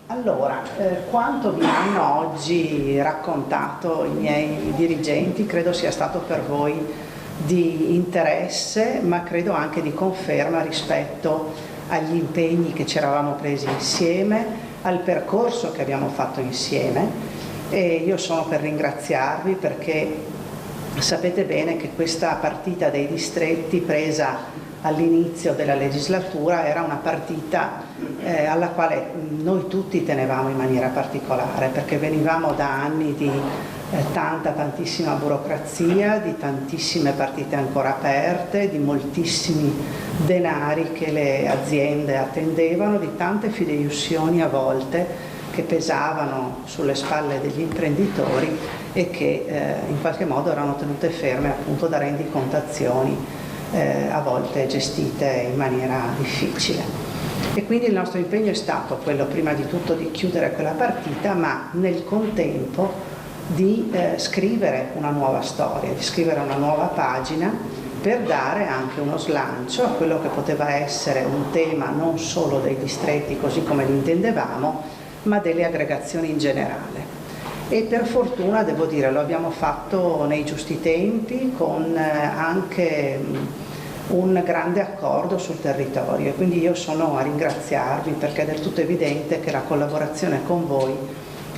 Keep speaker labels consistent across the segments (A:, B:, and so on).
A: Allora, quanto vi hanno oggi raccontato i miei dirigenti credo sia stato per voi di interesse, ma credo anche di conferma rispetto agli impegni che ci eravamo presi insieme, al percorso che abbiamo fatto insieme, e io sono per ringraziarvi perché sapete bene che questa partita dei distretti presa all'inizio della legislatura era una partita alla quale noi tutti tenevamo in maniera particolare, perché venivamo da anni di tantissima burocrazia, di tantissime partite ancora aperte, di moltissimi denari che le aziende attendevano, di tante fideiussioni a volte che pesavano sulle spalle degli imprenditori e che in qualche modo erano tenute ferme appunto da rendicontazioni a volte gestite in maniera difficile. E quindi il nostro impegno è stato quello prima di tutto di chiudere quella partita, ma nel contempo di scrivere una nuova storia, di scrivere una nuova pagina per dare anche uno slancio a quello che poteva essere un tema non solo dei distretti così come li intendevamo, ma delle aggregazioni in generale. E per fortuna, devo dire, lo abbiamo fatto nei giusti tempi, con anche un grande accordo sul territorio, e quindi io sono a ringraziarvi perché è del tutto evidente che la collaborazione con voi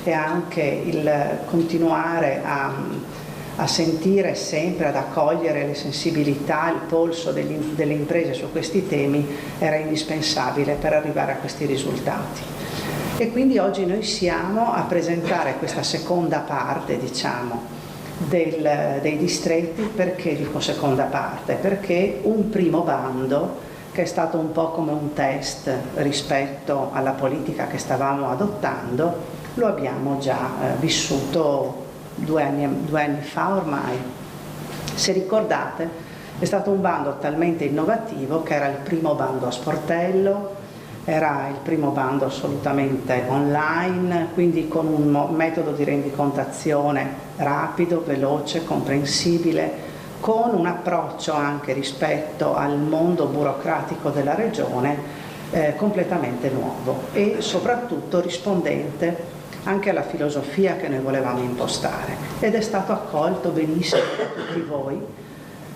A: e anche il continuare a sentire sempre, ad accogliere le sensibilità, il polso delle imprese su questi temi era indispensabile per arrivare a questi risultati. E quindi oggi noi siamo a presentare questa seconda parte, diciamo, dei distretti. Perché dico seconda parte? Perché un primo bando, che è stato un po' come un test rispetto alla politica che stavamo adottando, lo abbiamo già vissuto due anni fa ormai. Se ricordate, è stato un bando talmente innovativo che era il primo bando a sportello, era il primo bando assolutamente online, quindi con un metodo di rendicontazione rapido, veloce, comprensibile, con un approccio anche rispetto al mondo burocratico della regione completamente nuovo e soprattutto rispondente anche alla filosofia che noi volevamo impostare, ed è stato accolto benissimo da tutti voi.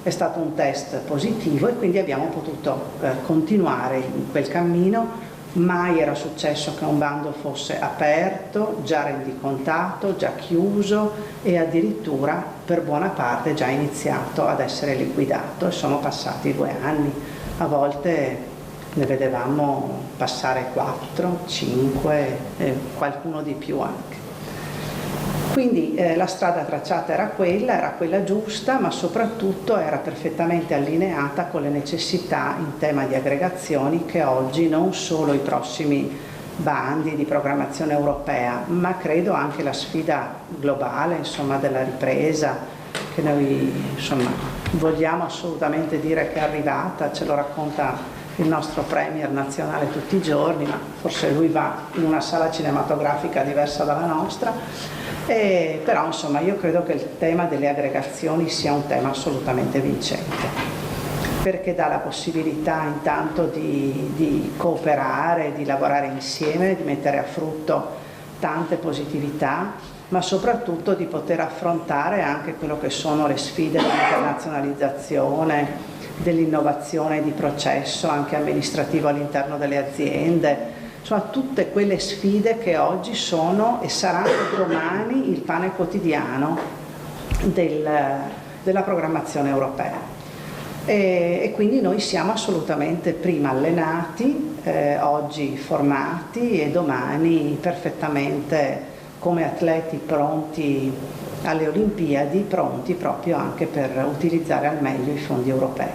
A: È stato un test positivo e quindi abbiamo potuto continuare in quel cammino. Mai era successo che un bando fosse aperto, già rendicontato, già chiuso e addirittura per buona parte già iniziato ad essere liquidato, e sono passati 2 anni. A volte ne vedevamo passare 4, 5 e qualcuno di più anche. Quindi la strada tracciata era quella giusta, ma soprattutto era perfettamente allineata con le necessità in tema di aggregazioni che oggi non solo i prossimi bandi di programmazione europea, ma credo anche la sfida globale, insomma, della ripresa, che noi vogliamo assolutamente dire che è arrivata, ce lo racconta il nostro premier nazionale tutti i giorni, ma forse lui va in una sala cinematografica diversa dalla nostra. Però insomma io credo che il tema delle aggregazioni sia un tema assolutamente vincente, perché dà la possibilità intanto di cooperare, di lavorare insieme, di mettere a frutto tante positività, ma soprattutto di poter affrontare anche quello che sono le sfide dell'internazionalizzazione, dell'innovazione di processo anche amministrativo all'interno delle aziende, insomma tutte quelle sfide che oggi sono e saranno domani il pane quotidiano della programmazione europea. E quindi noi siamo assolutamente prima allenati, oggi formati e domani perfettamente come atleti pronti alle Olimpiadi, pronti proprio anche per utilizzare al meglio i fondi europei,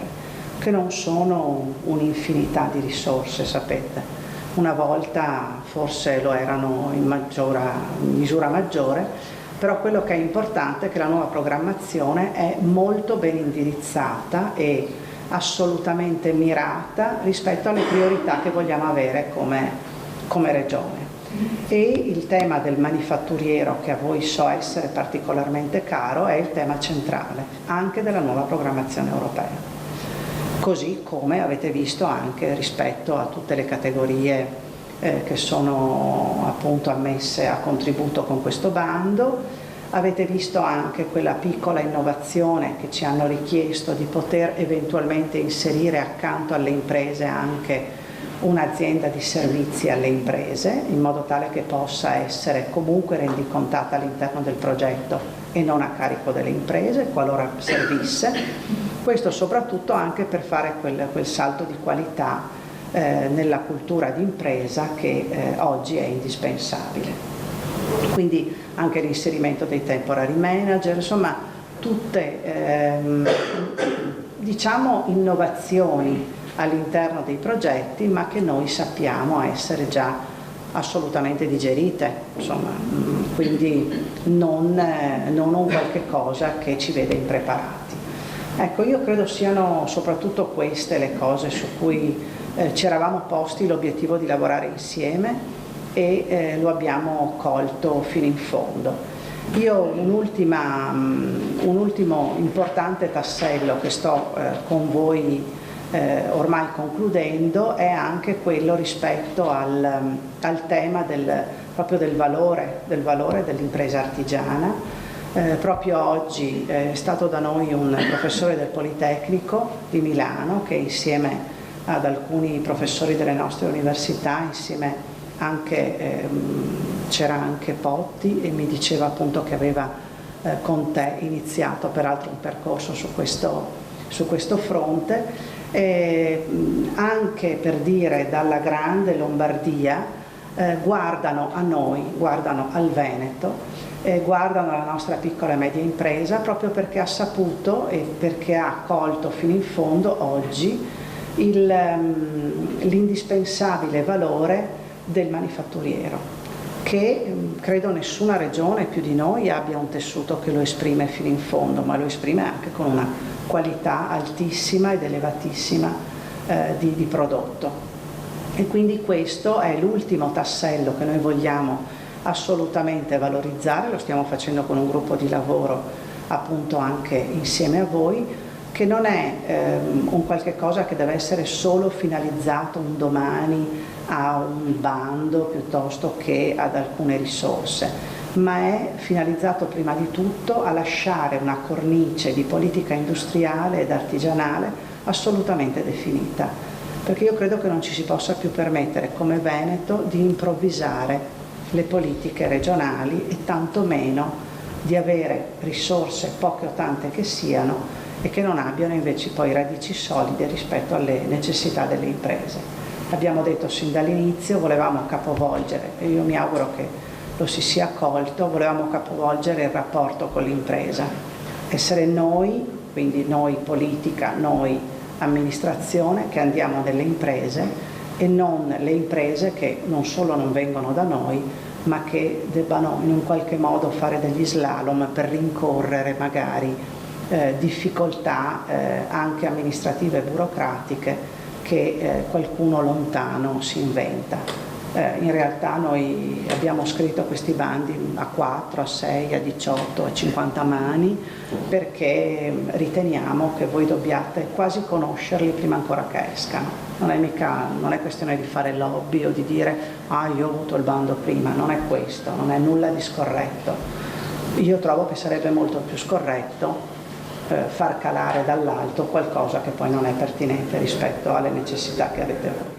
A: che non sono un'infinità di risorse, sapete. Una volta forse lo erano in misura maggiore, però quello che è importante è che la nuova programmazione è molto ben indirizzata e assolutamente mirata rispetto alle priorità che vogliamo avere come regione. E il tema del manifatturiero, che a voi so essere particolarmente caro, è il tema centrale anche della nuova programmazione europea. Così come avete visto anche rispetto a tutte le categorie che sono appunto ammesse a contributo con questo bando. Avete visto anche quella piccola innovazione che ci hanno richiesto di poter eventualmente inserire accanto alle imprese anche un'azienda di servizi alle imprese, in modo tale che possa essere comunque rendicontata all'interno del progetto e non a carico delle imprese, qualora servisse. Questo soprattutto anche per fare quel salto di qualità nella cultura d'impresa che oggi è indispensabile. Quindi anche l'inserimento dei temporary manager, insomma tutte diciamo innovazioni all'interno dei progetti, ma che noi sappiamo essere già assolutamente digerite, insomma, quindi non un qualche cosa che ci vede impreparati. Ecco, io credo siano soprattutto queste le cose su cui ci eravamo posti l'obiettivo di lavorare insieme e lo abbiamo colto fino in fondo. Io un ultimo importante tassello che sto con voi ormai concludendo è anche quello rispetto al tema proprio del valore dell'impresa artigiana. Proprio oggi è stato da noi un professore del Politecnico di Milano che insieme ad alcuni professori delle nostre università, insieme anche c'era anche Potti, e mi diceva appunto che aveva con te iniziato peraltro un percorso su questo fronte. Anche per dire dalla grande Lombardia guardano a noi, guardano al Veneto, guardano alla nostra piccola e media impresa proprio perché ha saputo e perché ha colto fino in fondo oggi l'indispensabile valore del manifatturiero, che credo nessuna regione più di noi abbia un tessuto che lo esprime fino in fondo, ma lo esprime anche con una qualità altissima ed elevatissima di prodotto. E quindi questo è l'ultimo tassello che noi vogliamo assolutamente valorizzare, lo stiamo facendo con un gruppo di lavoro appunto anche insieme a voi, che non è un qualche cosa che deve essere solo finalizzato un domani a un bando piuttosto che ad alcune risorse, ma è finalizzato prima di tutto a lasciare una cornice di politica industriale ed artigianale assolutamente definita, perché io credo che non ci si possa più permettere come Veneto di improvvisare le politiche regionali e tantomeno di avere risorse, poche o tante che siano, e che non abbiano invece poi radici solide rispetto alle necessità delle imprese. Abbiamo detto sin dall'inizio, volevamo capovolgere, e io mi auguro che lo si sia colto, volevamo capovolgere il rapporto con l'impresa, essere noi, quindi noi politica, noi amministrazione, che andiamo nelle imprese e non le imprese che non solo non vengono da noi, ma che debbano in un qualche modo fare degli slalom per rincorrere magari difficoltà anche amministrative e burocratiche che qualcuno lontano si inventa. In realtà noi abbiamo scritto questi bandi a 4, a 6, a 18, a 50 mani, perché riteniamo che voi dobbiate quasi conoscerli prima ancora che escano. Non è questione di fare lobby o di dire io ho avuto il bando prima, non è questo, non è nulla di scorretto. Io trovo che sarebbe molto più scorretto far calare dall'alto qualcosa che poi non è pertinente rispetto alle necessità che avete voi.